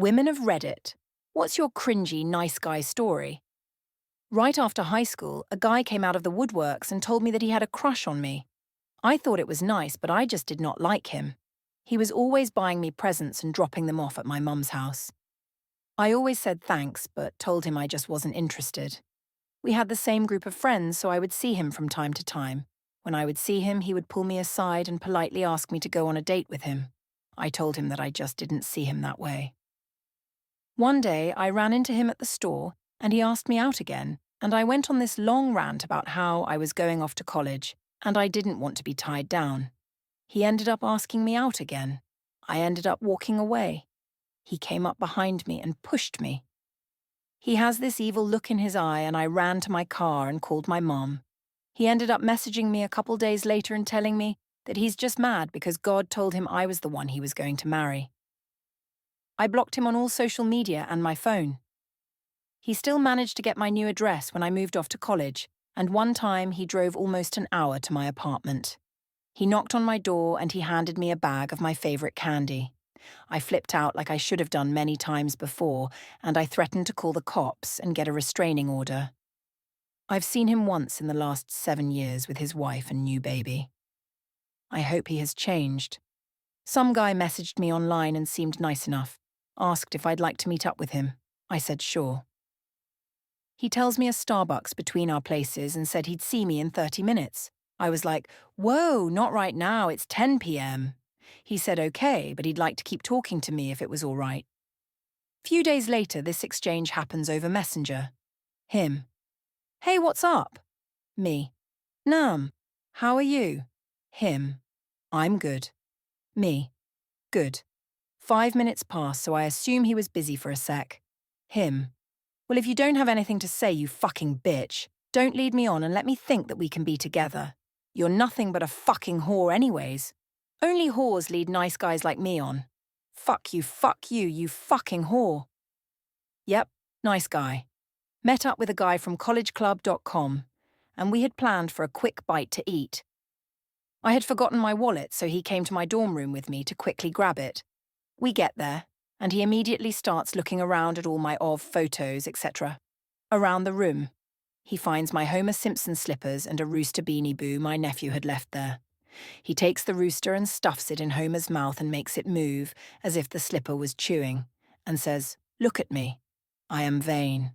Women of Reddit, what's your cringy nice guy story? Right after high school, a guy came out of the woodworks and told me that he had a crush on me. I thought it was nice, but I just did not like him. He was always buying me presents and dropping them off at my mum's house. I always said thanks, but told him I just wasn't interested. We had the same group of friends, so I would see him from time to time. When I would see him, he would pull me aside and politely ask me to go on a date with him. I told him that I just didn't see him that way. One day, I ran into him at the store, and he asked me out again, and I went on this long rant about how I was going off to college, and I didn't want to be tied down. He ended up asking me out again. I ended up walking away. He came up behind me and pushed me. He has this evil look in his eye, and I ran to my car and called my mom. He ended up messaging me a couple days later and telling me that he's just mad because God told him I was the one he was going to marry. I blocked him on all social media and my phone. He still managed to get my new address when I moved off to college, and one time he drove almost an hour to my apartment. He knocked on my door and he handed me a bag of my favorite candy. I flipped out like I should have done many times before, and I threatened to call the cops and get a restraining order. I've seen him once in the last 7 years with his wife and new baby. I hope he has changed. Some guy messaged me online and seemed nice enough, asked if I'd like to meet up with him. I said sure. He tells me a Starbucks between our places and said he'd see me in 30 minutes. I was like, whoa, not right now, it's 10 p.m. He said okay, but he'd like to keep talking to me if it was all right. Few days later, this exchange happens over Messenger. Him. Hey, what's up? Me. Nam. How are you? Him. I'm good. Me. Good. 5 minutes pass, so I assume he was busy for a sec. Him. Well, if you don't have anything to say, you fucking bitch, don't lead me on and let me think that we can be together. You're nothing but a fucking whore anyways. Only whores lead nice guys like me on. Fuck you, you fucking whore. Yep, nice guy. Met up with a guy from collegeclub.com, and we had planned for a quick bite to eat. I had forgotten my wallet, so he came to my dorm room with me to quickly grab it. We get there, and he immediately starts looking around at all my photos, etc. Around the room. He finds my Homer Simpson slippers and a rooster beanie boo my nephew had left there. He takes the rooster and stuffs it in Homer's mouth and makes it move, as if the slipper was chewing, and says, "Look at me. I am vain.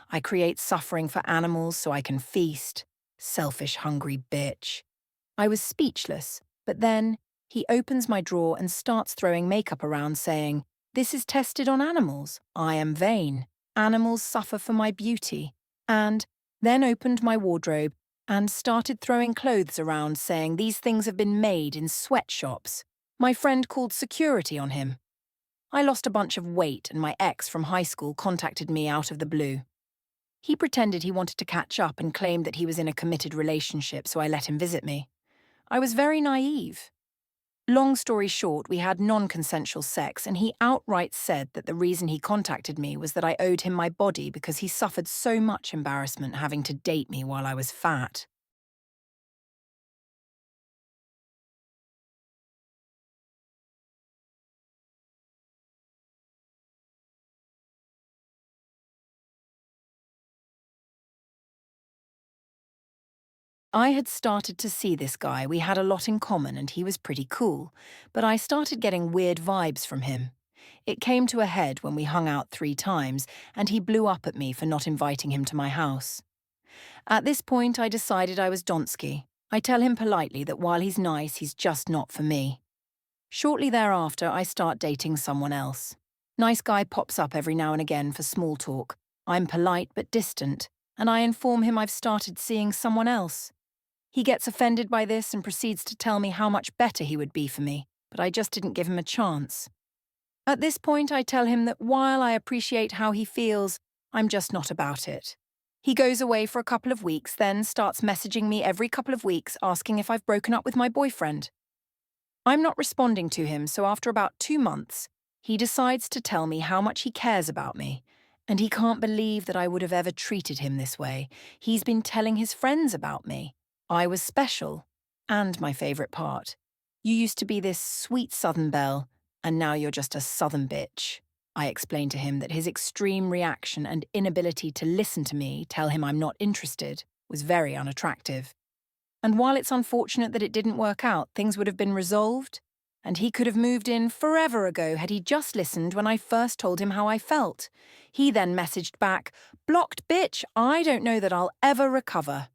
I create suffering for animals so I can feast. Selfish, hungry bitch." I was speechless, but then he opens my drawer and starts throwing makeup around saying, "This is tested on animals. I am vain. Animals suffer for my beauty." And then opened my wardrobe and started throwing clothes around saying these things have been made in sweatshops. My friend called security on him. I lost a bunch of weight and my ex from high school contacted me out of the blue. He pretended he wanted to catch up and claimed that he was in a committed relationship, so I let him visit me. I was very naive. Long story short, we had non-consensual sex, and he outright said that the reason he contacted me was that I owed him my body because he suffered so much embarrassment having to date me while I was fat. I had started to see this guy, we had a lot in common and he was pretty cool, but I started getting weird vibes from him. It came to a head when we hung out 3 times and he blew up at me for not inviting him to my house. At this point, I decided I was Donsky. I tell him politely that while he's nice, he's just not for me. Shortly thereafter, I start dating someone else. Nice guy pops up every now and again for small talk. I'm polite but distant, and I inform him I've started seeing someone else. He gets offended by this and proceeds to tell me how much better he would be for me, but I just didn't give him a chance. At this point, I tell him that while I appreciate how he feels, I'm just not about it. He goes away for a couple of weeks, then starts messaging me every couple of weeks asking if I've broken up with my boyfriend. I'm not responding to him, so after about 2 months, he decides to tell me how much he cares about me, and he can't believe that I would have ever treated him this way. He's been telling his friends about me. I was special. And my favourite part. You used to be this sweet Southern belle, and now you're just a Southern bitch. I explained to him that his extreme reaction and inability to listen to me tell him I'm not interested was very unattractive. And while it's unfortunate that it didn't work out, things would have been resolved, and he could have moved in forever ago had he just listened when I first told him how I felt. He then messaged back, "Blocked bitch, I don't know that I'll ever recover."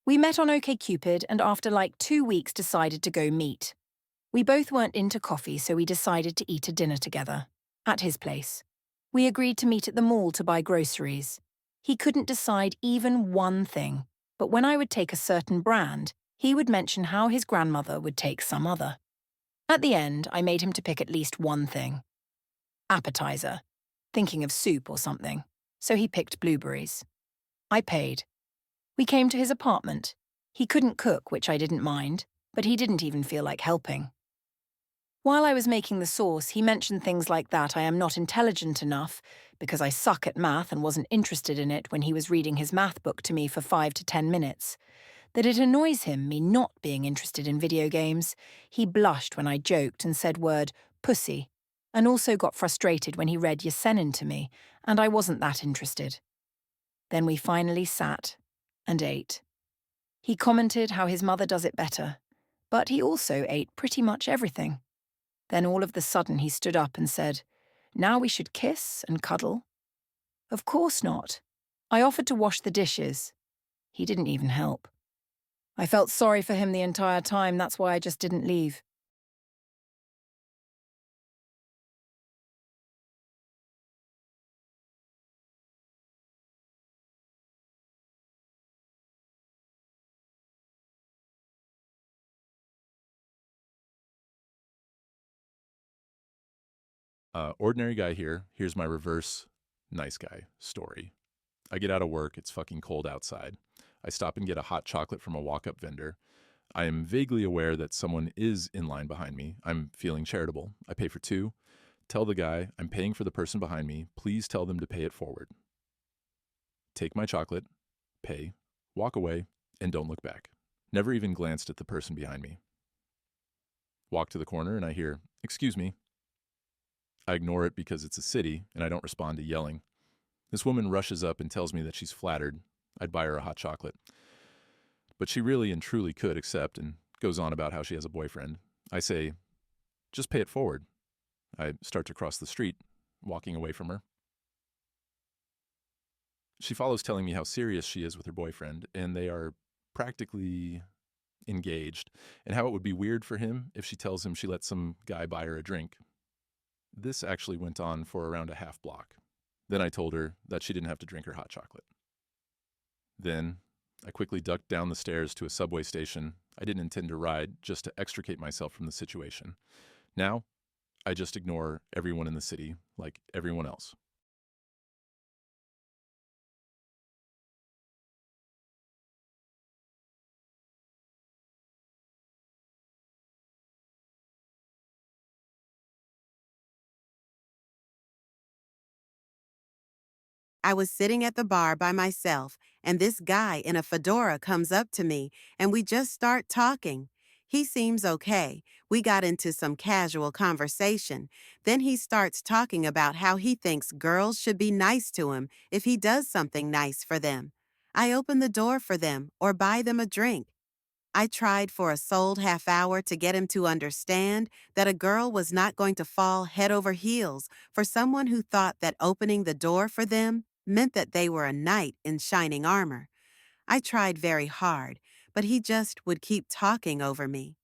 We met on OkCupid and after like 2 weeks decided to go meet. We both weren't into coffee, so we decided to eat a dinner together. At his place. We agreed to meet at the mall to buy groceries. He couldn't decide even one thing, but when I would take a certain brand, he would mention how his grandmother would take some other. At the end, I made him to pick at least one thing. Appetizer. Thinking of soup or something. So he picked blueberries. I paid. We came to his apartment. He couldn't cook, which I didn't mind, but he didn't even feel like helping. While I was making the sauce, he mentioned things like that I am not intelligent enough, because I suck at math and wasn't interested in it when he was reading his math book to me for 5 to 10 minutes. That it annoys him, me not being interested in video games. He blushed when I joked and said word pussy, and also got frustrated when he read Yesenin to me, and I wasn't that interested. Then we finally sat and ate. He commented how his mother does it better, but he also ate pretty much everything. Then all of the sudden he stood up and said, "Now we should kiss and cuddle." Of course not. I offered to wash the dishes. He didn't even help. I felt sorry for him the entire time, that's why I just didn't leave. Ordinary guy here. Here's my reverse nice guy story. I get out of work. It's fucking cold outside. I stop and get a hot chocolate from a walk-up vendor. I am vaguely aware that someone is in line behind me. I'm feeling charitable. I pay for two. Tell the guy I'm paying for the person behind me. Please tell them to pay it forward. Take my chocolate, pay, walk away, and don't look back. Never even glanced at the person behind me. Walk to the corner and I hear, "Excuse me." I ignore it because it's a city and I don't respond to yelling. This woman rushes up and tells me that she's flattered I'd buy her a hot chocolate. But she really and truly could accept and goes on about how she has a boyfriend. I say, "Just pay it forward." I start to cross the street, walking away from her. She follows telling me how serious she is with her boyfriend and they are practically engaged and how it would be weird for him if she tells him she let some guy buy her a drink. This actually went on for around a half block. Then I told her that she didn't have to drink her hot chocolate. Then I quickly ducked down the stairs to a subway station I didn't intend to ride just to extricate myself from the situation. Now, I just ignore everyone in the city like everyone else. I was sitting at the bar by myself, and this guy in a fedora comes up to me, and we just start talking. He seems okay. We got into some casual conversation. Then he starts talking about how he thinks girls should be nice to him if he does something nice for them. I open the door for them or buy them a drink. I tried for a solid half hour to get him to understand that a girl was not going to fall head over heels for someone who thought that opening the door for them meant that they were a knight in shining armor. I tried very hard, but he just would keep talking over me.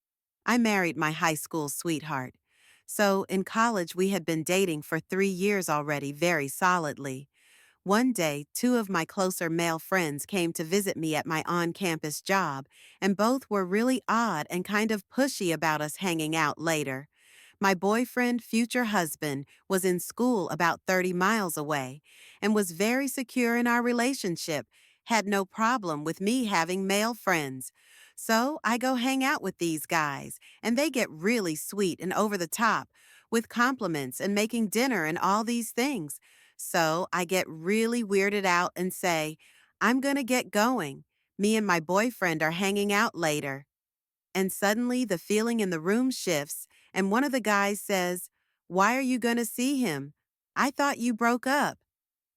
I married my high school sweetheart. So in college, we had been dating for 3 years already very solidly. One day, two of my closer male friends came to visit me at my on-campus job, and both were really odd and kind of pushy about us hanging out later. My boyfriend, future husband, was in school about 30 miles away and was very secure in our relationship, had no problem with me having male friends. So I go hang out with these guys, and they get really sweet and over the top, with compliments and making dinner and all these things. So I get really weirded out and say, "I'm gonna get going. Me and my boyfriend are hanging out later." And suddenly the feeling in the room shifts, and one of the guys says, "Why are you gonna see him?" I thought you broke up.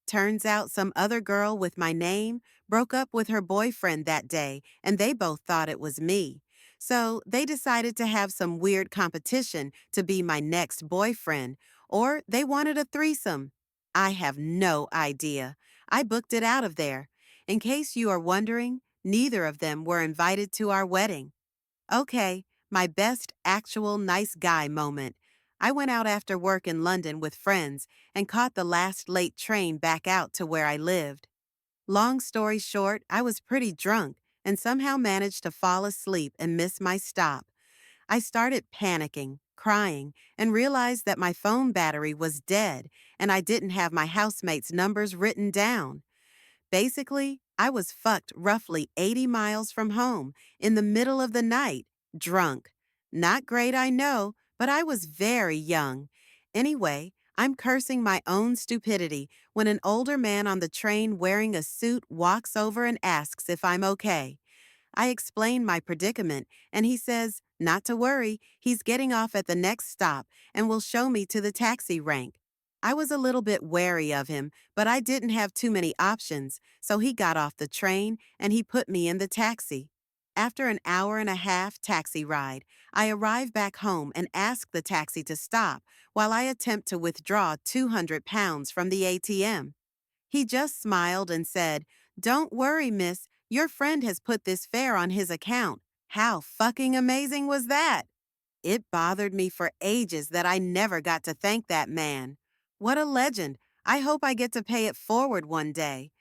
Turns out some other girl with my name broke up with her boyfriend that day, and they both thought it was me. So they decided to have some weird competition to be my next boyfriend, or they wanted a threesome. I have no idea. I booked it out of there. In case you are wondering, neither of them were invited to our wedding. Okay, my best actual nice guy moment. I went out after work in London with friends and caught the last late train back out to where I lived. Long story short, I was pretty drunk and somehow managed to fall asleep and miss my stop. I started panicking, crying, and realized that my phone battery was dead and I didn't have my housemates' numbers written down. Basically, I was fucked roughly 80 miles from home in the middle of the night, drunk. Not great, I know, but I was very young. Anyway, I'm cursing my own stupidity when an older man on the train wearing a suit walks over and asks if I'm okay. I explain my predicament, and he says, not to worry, he's getting off at the next stop and will show me to the taxi rank. I was a little bit wary of him, but I didn't have too many options, so he got off the train and he put me in the taxi. After an hour and a half taxi ride, I arrive back home and ask the taxi to stop while I attempt to withdraw 200 pounds from the ATM. He just smiled and said, "Don't worry, miss. Your friend has put this fare on his account." How fucking amazing was that? It bothered me for ages that I never got to thank that man. What a legend. I hope I get to pay it forward one day.